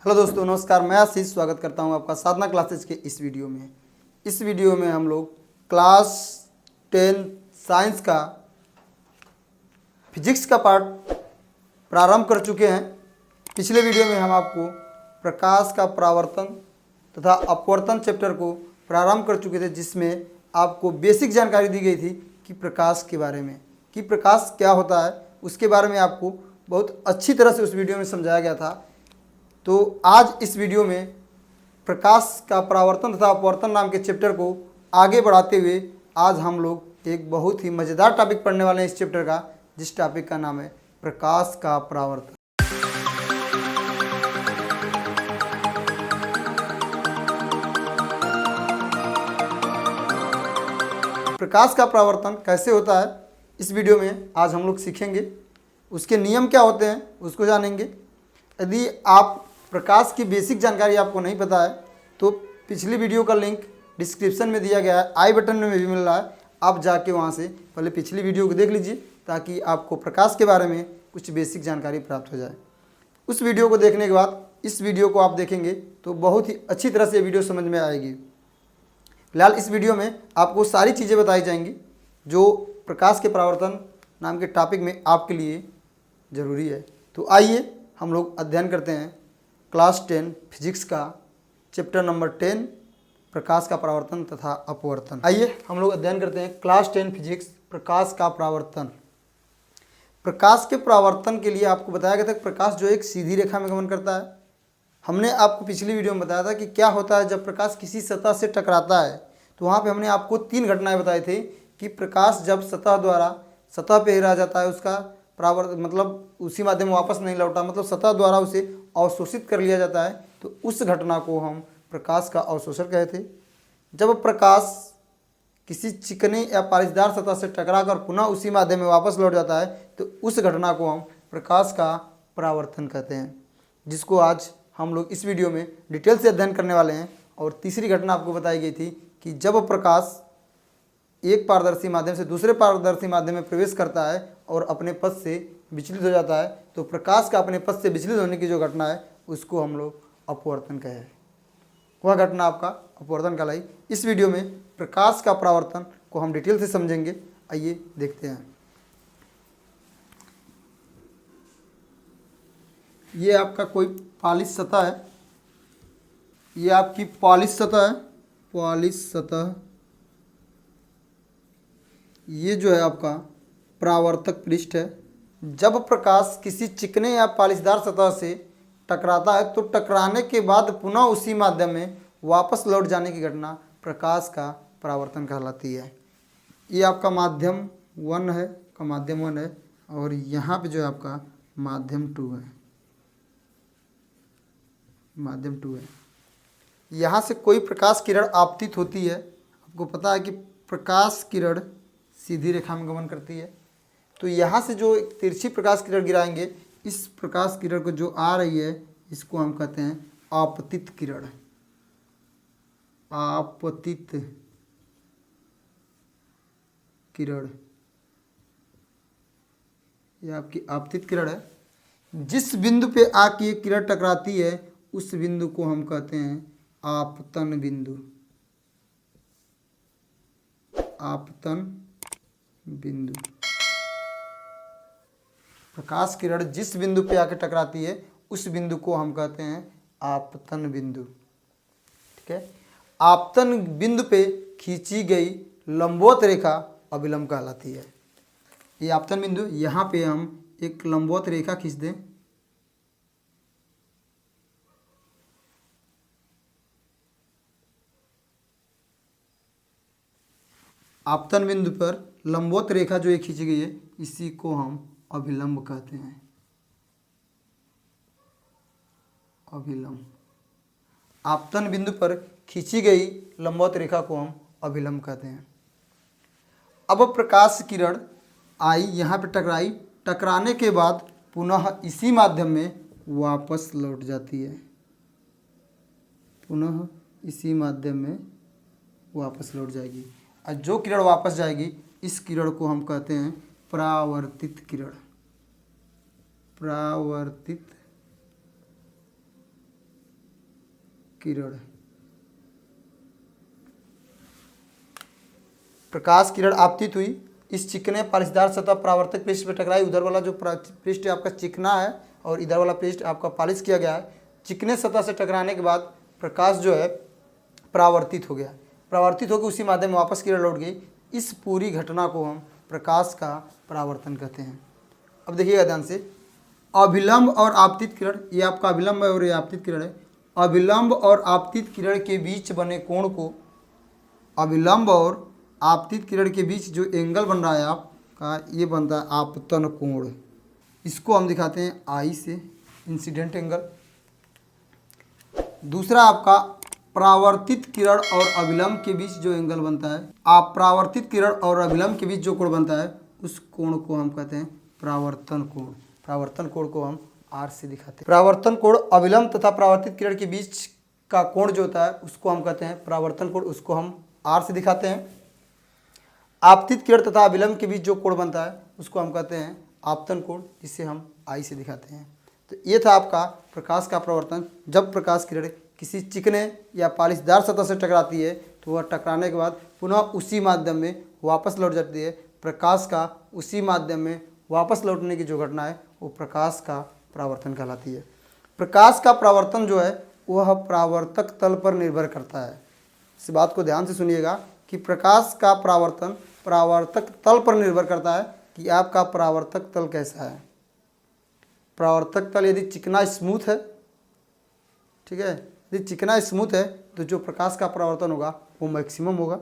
Hello दोस्तों, नमस्कार। मैं आशीष स्वागत करता हूं आपका साधना क्लासेज के इस वीडियो में। इस वीडियो में हम लोग क्लास 10 साइंस का फिजिक्स का पार्ट प्रारंभ कर चुके हैं। पिछले वीडियो में हम आपको प्रकाश का परावर्तन तथा अपवर्तन चैप्टर को प्रारंभ कर चुके थे, जिसमें आपको बेसिक जानकारी दी गई थी कि प्रकाश के बारे में, कि प्रकाश क्या होता है, उसके बारे में आपको बहुत अच्छी तरह से उस वीडियो में समझाया गया था। तो आज इस वीडियो में प्रकाश का परावर्तन तथा अपवर्तन नाम के चैप्टर को आगे बढ़ाते हुए आज हम लोग एक बहुत ही मज़ेदार टॉपिक पढ़ने वाले हैं इस चैप्टर का, जिस टॉपिक का नाम है प्रकाश का परावर्तन। प्रकाश का परावर्तन कैसे होता है इस वीडियो में आज हम लोग सीखेंगे। उसके नियम क्या होते हैं उसको जानेंगे। यदि आप प्रकाश की बेसिक जानकारी आपको नहीं पता है तो पिछली वीडियो का लिंक डिस्क्रिप्शन में दिया गया है, आई बटन में भी मिल रहा है। आप जाके वहाँ से पहले पिछली वीडियो को देख लीजिए ताकि आपको प्रकाश के बारे में कुछ बेसिक जानकारी प्राप्त हो जाए। उस वीडियो को देखने के बाद इस वीडियो को आप देखेंगे तो बहुत ही अच्छी तरह से वीडियो समझ में आएगी। फिलहाल इस वीडियो में आपको सारी चीज़ें बताई जाएंगी जो प्रकाश के परावर्तन नाम के टॉपिक में आपके लिए ज़रूरी है। तो आइए हम लोग अध्ययन करते हैं क्लास 10 फिजिक्स का चैप्टर नंबर 10 प्रकाश का परावर्तन तथा अपवर्तन। आइए हम लोग अध्ययन करते हैं क्लास 10 फिजिक्स प्रकाश का परावर्तन। प्रकाश के परावर्तन के लिए आपको बताया गया था कि प्रकाश जो एक सीधी रेखा में गमन करता है। हमने आपको पिछली वीडियो में बताया था कि क्या होता है जब प्रकाश किसी सतह से टकराता है। तो वहाँ पे हमने आपको 3 घटनाएं बताई थी कि प्रकाश जब सतह पे ही रह जाता है, उसका परावर्तन मतलब उसी माध्यम में वापस नहीं लौटा, मतलब सतह द्वारा उसे अवशोषित कर लिया जाता है, तो उस घटना को हम प्रकाश का अवशोषण कहते हैं। जब प्रकाश किसी चिकने या पालिशदार सतह से टकराकर पुनः उसी माध्यम में वापस लौट जाता है तो उस घटना को हम प्रकाश का परावर्तन कहते हैं, जिसको आज हम लोग इस वीडियो में डिटेल से अध्ययन करने वाले हैं। और तीसरी घटना आपको बताई गई थी कि जब प्रकाश एक पारदर्शी माध्यम से दूसरे पारदर्शी माध्यम में प्रवेश करता है और अपने पथ से विचलित हो जाता है, तो प्रकाश का अपने पथ से विचलित होने की जो घटना है उसको हम लोग अपवर्तन कहे हैं। वह घटना आपका अपवर्तन कहलाई। इस वीडियो में प्रकाश का परावर्तन को हम डिटेल से समझेंगे। आइए देखते हैं। ये आपका कोई पॉलिश सतह है, ये आपकी पॉलिश सतह है, पॉलिश सतह। ये जो है आपका परावर्तक पृष्ठ है। जब प्रकाश किसी चिकने या पालिशदार सतह से टकराता है तो टकराने के बाद पुनः उसी माध्यम में वापस लौट जाने की घटना प्रकाश का परावर्तन कहलाती है। ये आपका माध्यम 1 है, का माध्यम 1 है, और यहाँ पे जो है आपका माध्यम 2 है, माध्यम 2 है। यहाँ से कोई प्रकाश किरण आपतित होती है। आपको पता है कि प्रकाश किरण सीधी रेखा में गमन करती है, तो यहाँ से जो तिरछी प्रकाश किरण गिराएंगे, इस प्रकाश किरण को जो आ रही है इसको हम कहते हैं आपतित किरण। आपतित किरण, ये आपकी आपतित किरण है। जिस बिंदु पे आके ये किरण टकराती है उस बिंदु को हम कहते हैं आपतन बिंदु। आपतन बिंदु। प्रकाश किरण जिस बिंदु पे आके टकराती है उस बिंदु को हम कहते हैं आपतन बिंदु। ठीक है। आपतन बिंदु पे खींची गई लंबवत रेखा अभिलंब कहलाती है। ये आपतन बिंदु, यहाँ पे हम एक लंबवत रेखा खींच दें, आपतन बिंदु पर लंबवत रेखा जो एक खींची गई है इसी को हम अभिलंब कहते हैं। अभिलंब। आपतन बिंदु पर खींची गई लंबवत रेखा को हम अभिलंब कहते हैं। अब प्रकाश किरण आई, यहाँ पे टकराई, टकराने के बाद पुनः इसी माध्यम में वापस लौट जाती है, पुनः इसी माध्यम में वापस लौट जाएगी। और जो किरण वापस जाएगी इस किरण को हम कहते हैं परावर्तित किरण। परावर्तित किरण, प्रकाश किरण आपतित हुई, इस चिकने पालिशदार सतह परावर्तक पृष्ठ पर टकराई। उधर वाला जो पृष्ठ आपका चिकना है और इधर वाला पृष्ठ आपका पालिश किया गया है। चिकने सतह से टकराने के बाद प्रकाश जो है परावर्तित हो गया, परावर्तित होकर उसी माध्यम में वापस किरण लौट गई। इस पूरी घटना को हम प्रकाश का परावर्तन कहते हैं। अब देखिएगा ध्यान से, अभिलंब और आपतित किरण, ये आपका अभिलंब है और ये आपतित किरण है। अभिलंब और आपतित किरण के बीच बने कोण को, अभिलंब और आपतित किरण के बीच जो एंगल बन रहा है आपका, ये बनता है आपतन कोण। इसको हम दिखाते हैं आई से, इंसिडेंट एंगल। दूसरा आपका परावर्तित किरण और अभिलंब के बीच जो एंगल बनता है, आप परावर्तित किरण और अभिलंब के बीच जो कोण बनता है उस कोण को हम कहते हैं परावर्तन कोण। परावर्तन कोण को हम आर से दिखाते हैं। परावर्तन कोण अभिलंब तथा परावर्तित किरण के बीच का कोण जो होता है उसको हम कहते हैं परावर्तन कोण, उसको हम आर से दिखाते हैं। आपतित किरण तथा अभिलंब के बीच जो कोण बनता है उसको हम कहते हैं आपतन कोण, जिसे हम आई से दिखाते हैं। तो ये था आपका प्रकाश का परावर्तन। जब प्रकाश किरण किसी चिकने या पालिशदार सतह से टकराती है तो वह टकराने के बाद पुनः उसी माध्यम में वापस लौट जाती है। प्रकाश का उसी माध्यम में वापस लौटने की जो घटना है वो प्रकाश का परावर्तन कहलाती है। प्रकाश का परावर्तन जो है वह परावर्तक तल पर निर्भर करता है। इस बात को ध्यान से सुनिएगा कि प्रकाश का परावर्तन परावर्तक तल पर निर्भर करता है कि आपका परावर्तक तल कैसा है। परावर्तक तल यदि चिकना स्मूथ है, ठीक है, यदि चिकना स्मूथ है तो जो प्रकाश का परावर्तन होगा वो मैक्सिमम होगा,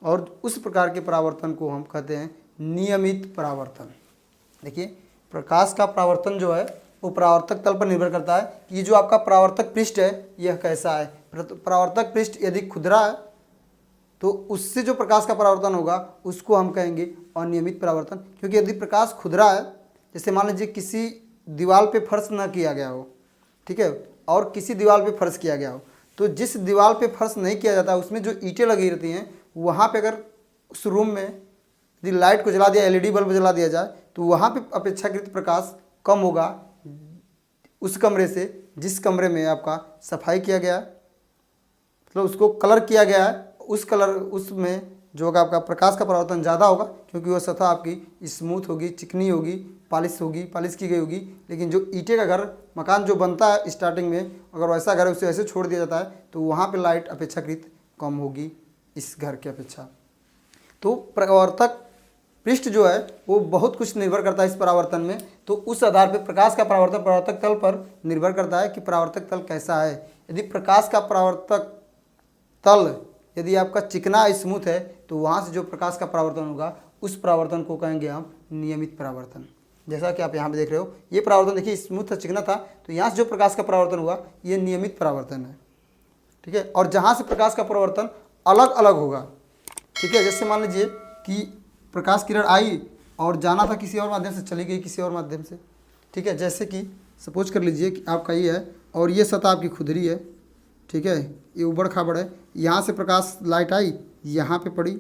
और उस प्रकार के परावर्तन को हम कहते हैं नियमित परावर्तन। देखिए, प्रकाश का परावर्तन जो है वो परावर्तक तल पर निर्भर करता है कि ये जो आपका परावर्तक पृष्ठ है यह कैसा है। परावर्तक पृष्ठ यदि खुरदरा है तो उससे जो प्रकाश का परावर्तन होगा उसको हम कहेंगे अनियमित परावर्तन। क्योंकि यदि प्रकाश खुरदरा है, जैसे मान लीजिए किसी दीवार पे फर्श ना किया गया हो, ठीक है, और किसी दीवार पे फर्श किया गया हो, तो जिस दीवार पे फर्श नहीं किया जाता उसमें जो ईंटें लगी रहती हैं वहाँ पे अगर उस रूम में यदि लाइट को जला दिया, एलईडी बल्ब जला दिया जाए तो वहाँ पे अपेक्षाकृत प्रकाश कम होगा उस कमरे से जिस कमरे में आपका सफाई किया गया है, मतलब उसको कलर किया गया है, उस कलर उसमें जो होगा आपका प्रकाश का परावर्तन ज़्यादा होगा, क्योंकि वह सतह आपकी स्मूथ होगी, चिकनी होगी, पालिश की गई होगी। लेकिन जो ईंटे का घर मकान जो बनता है स्टार्टिंग में, अगर वैसा घर है उसे ऐसे छोड़ दिया जाता है तो वहाँ पे लाइट अपेक्षाकृत कम होगी इस घर की अपेक्षा। तो परावर्तक पृष्ठ जो है वो बहुत कुछ निर्भर करता है इस परावर्तन में। तो उस आधार पर प्रकाश का परावर्तन परावर्तक तल पर निर्भर करता है कि परावर्तक तल कैसा है। यदि प्रकाश का परावर्तक तल यदि आपका चिकना स्मूथ है तो वहाँ से जो प्रकाश का परावर्तन होगा उस परावर्तन को कहेंगे हम नियमित परावर्तन। जैसा कि आप यहाँ पे देख रहे हो, ये परावर्तन देखिए स्मूथ था, चिकना था, तो यहाँ से जो प्रकाश का परावर्तन हुआ ये नियमित परावर्तन है, ठीक है। और जहाँ से प्रकाश का परावर्तन अलग अलग होगा, ठीक है, जैसे मान लीजिए कि प्रकाश किरण आई और जाना था किसी और माध्यम से, चली गई किसी और माध्यम से, ठीक है। जैसे कि सपोज कर लीजिए कि आपका ये है और ये सतह आपकी खुदरी है, ठीक है, ये उबड़ खाबड़ है, यहाँ से प्रकाश लाइट आई, यहाँ पे पड़ी,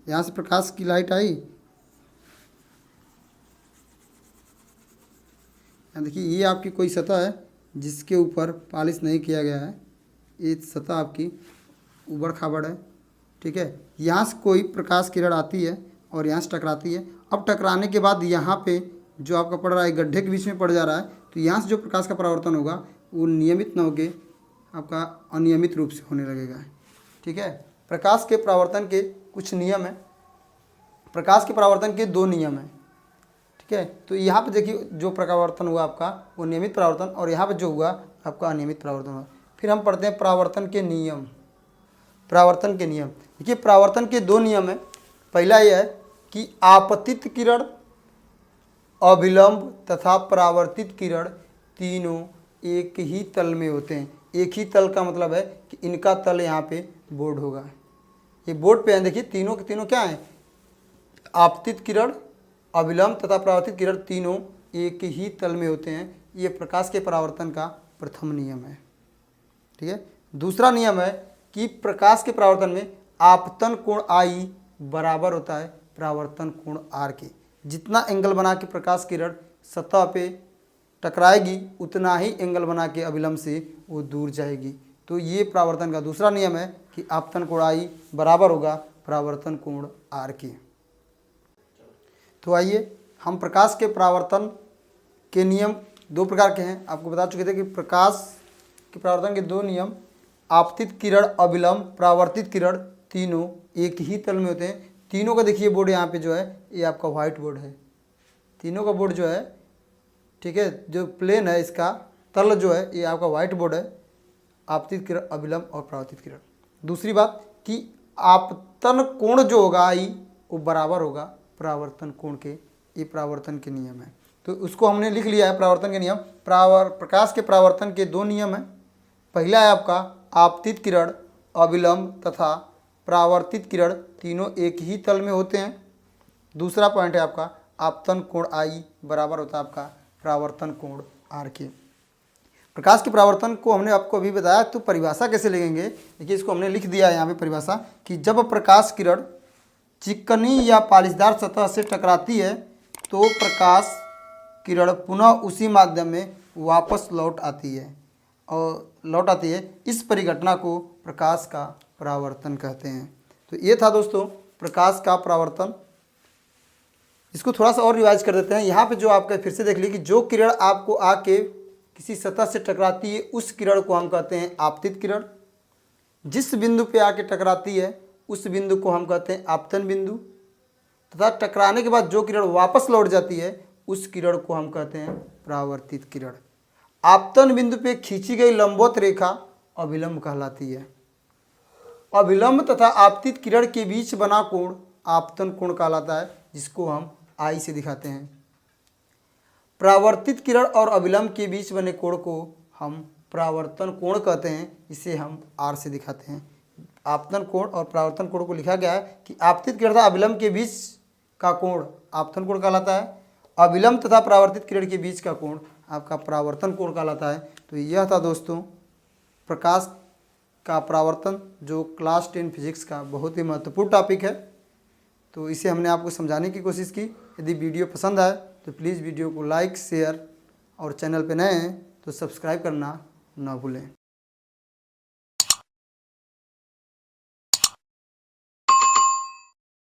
यहाँ से प्रकाश की लाइट आई, देखिए ये आपकी कोई सतह है जिसके ऊपर पॉलिश नहीं किया गया है, ये सतह आपकी उबड़ खाबड़ है, ठीक है। यहाँ से कोई प्रकाश किरण आती है और यहाँ से टकराती है। अब टकराने के बाद यहाँ पे जो आपका पड़ रहा है गड्ढे के बीच में पड़ जा रहा है, तो यहाँ से जो प्रकाश का परावर्तन होगा वो नियमित न होके आपका अनियमित रूप से होने लगेगा, ठीक है। प्रकाश के परावर्तन के कुछ नियम हैं। प्रकाश के परावर्तन के दो नियम हैं, ठीक है। तो यहाँ पे देखिए जो परावर्तन हुआ आपका वो नियमित परावर्तन, और यहाँ पे जो हुआ आपका अनियमित परावर्तन हुआ। फिर हम पढ़ते हैं परावर्तन के नियम। परावर्तन के नियम देखिए, परावर्तन के दो नियम हैं। पहला यह है कि आपतित किरण, अभिलंब तथा परावर्तित किरण तीनों एक ही तल में होते हैं। एक ही तल का मतलब है कि इनका तल यहाँ पे बोर्ड होगा, ये बोर्ड पे है। देखिए तीनों के तीनों क्या हैं, आपतित किरण, अभिलंब तथा परावर्तित किरण तीनों एक ही तल में होते हैं। ये प्रकाश के परावर्तन का प्रथम नियम है, ठीक है। दूसरा नियम है कि प्रकाश के परावर्तन में आपतन कोण आई बराबर होता है परावर्तन कोण आर के। जितना एंगल बना के प्रकाश किरण सतह पे टकराएगी उतना ही एंगल बना के अविलंब से वो दूर जाएगी। तो ये परावर्तन का दूसरा नियम है कि आपतन कोण आई बराबर होगा परावर्तन कोण आर के। तो आइए हम प्रकाश के परावर्तन के नियम दो प्रकार के हैं, आपको बता चुके थे कि प्रकाश के परावर्तन के दो नियम, आपतित किरण, अविलंब, परावर्तित किरण, तीनों एक ही तल में होते हैं। तीनों का देखिए बोर्ड यहाँ पे जो है ये आपका व्हाइट बोर्ड है, तीनों का बोर्ड जो है, ठीक है, जो प्लेन है इसका तल जो है ये आपका व्हाइट बोर्ड है, आपतित किरण, अविलंब और परावर्तित किरण। दूसरी बात कि आपतन कोण जो होगा आई वो बराबर होगा परावर्तन कोण के, ये परावर्तन के नियम है। तो उसको हमने लिख लिया है परावर्तन के नियम। प्रकाश के परावर्तन के दो नियम हैं। पहला है आपका आपतित किरण, अविलंब तथा परावर्तित किरण तीनों एक ही तल में होते हैं। दूसरा पॉइंट है आपका आपतन कोण आई बराबर होता है आपका परावर्तन कोण आर के। प्रकाश के परावर्तन को हमने आपको अभी बताया, तो परिभाषा कैसे लिखेंगे, देखिए इसको हमने लिख दिया है यहाँ पे परिभाषा कि जब प्रकाश किरण चिकनी या पालिशदार सतह से टकराती है तो प्रकाश किरण पुनः उसी माध्यम में वापस लौट आती है। इस परिघटना को प्रकाश का परावर्तन कहते हैं। तो ये था दोस्तों प्रकाश का परावर्तन। इसको थोड़ा सा और रिवाइज कर देते हैं। यहाँ पे जो आपका फिर से देख लीजिए कि जो किरण आपको आके किसी सतह से टकराती है उस किरण को हम कहते हैं आपतित किरण। जिस बिंदु पे आके टकराती है उस बिंदु को हम कहते हैं आपतन बिंदु, तथा टकराने के बाद जो किरण वापस लौट जाती है उस किरण को हम कहते हैं परावर्तित किरण। आपतन बिंदु पे खींची गई लंबवत रेखा अविलंब कहलाती है। अविलंब तथा आपतित किरण के बीच बना कोण आपतन कोण कहलाता है, जिसको हम आई से दिखाते हैं। परावर्तित किरण और अविलंब के बीच बने कोण को हम परावर्तन कोण कहते हैं, इसे हम आर से दिखाते हैं। आपतन कोण और परावर्तन कोण को लिखा गया है कि आपतित किरण तथा अविलंब के बीच का कोण आपतन कोण कहलाता है, अविलंब तथा परावर्तित किरण के बीच का कोण आपका परावर्तन कोण कहलाता है। तो यह था दोस्तों प्रकाश का परावर्तन, जो क्लास 10 फिजिक्स का बहुत ही महत्वपूर्ण टॉपिक है। तो इसे हमने आपको समझाने की कोशिश की। यदि वीडियो पसंद आए तो प्लीज़ वीडियो को लाइक, शेयर और चैनल पर नए हैं तो सब्सक्राइब करना ना भूलें।